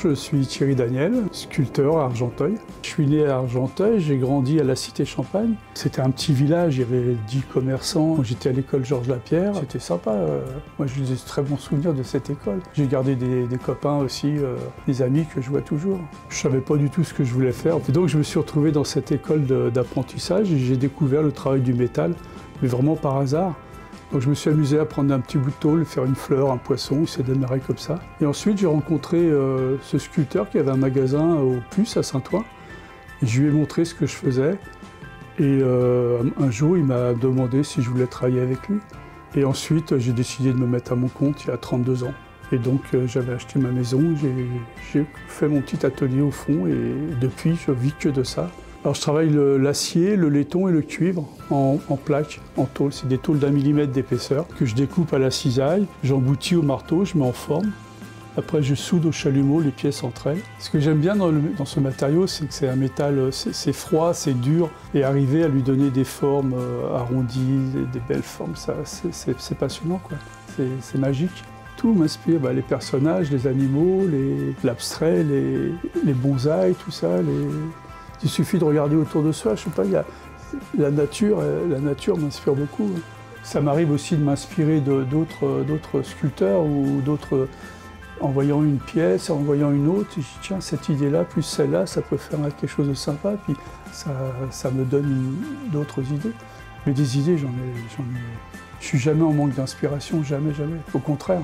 Je suis Thierry Daniel, sculpteur à Argenteuil. Je suis né à Argenteuil, j'ai grandi à la Cité Champagne. C'était un petit village, il y avait 10 commerçants. J'étais à l'école Georges Lapierre, c'était sympa. Moi j'ai des très bons souvenirs de cette école. J'ai gardé des copains aussi, des amis que je vois toujours. Je ne savais pas du tout ce que je voulais faire. Et donc je me suis retrouvé dans cette école d'apprentissage et j'ai découvert le travail du métal, mais vraiment par hasard. Donc je me suis amusé à prendre un petit bout de tôle, faire une fleur, un poisson, il s'est démarré comme ça. Et ensuite j'ai rencontré ce sculpteur qui avait un magasin au Puce à Saint-Ouen. Je lui ai montré ce que je faisais et un jour il m'a demandé si je voulais travailler avec lui. Et ensuite j'ai décidé de me mettre à mon compte il y a 32 ans. Et donc j'avais acheté ma maison, j'ai fait mon petit atelier au fond et depuis je vis que de ça. Alors je travaille l'acier, le laiton et le cuivre en plaques, en tôle. C'est des tôles d'1 millimètre d'épaisseur que je découpe à la cisaille, j'emboutis au marteau, je mets en forme. Après je soude au chalumeau les pièces entre elles. Ce que j'aime bien dans ce matériau, c'est que c'est un métal, c'est froid, c'est dur. Et arriver à lui donner des formes arrondies, des belles formes, c'est passionnant, quoi. C'est magique. Tout m'inspire, les personnages, les animaux, l'abstrait, les bonsaïs, tout ça. Il suffit de regarder autour de soi, je sais pas, la nature m'inspire beaucoup. Ça m'arrive aussi de m'inspirer d'autres sculpteurs ou d'autres, en voyant une pièce, en voyant une autre, je dis tiens, cette idée-là, plus celle-là, ça peut faire quelque chose de sympa, puis ça me donne d'autres idées. Mais des idées, j'en ai. Je suis jamais en manque d'inspiration, jamais, jamais. Au contraire.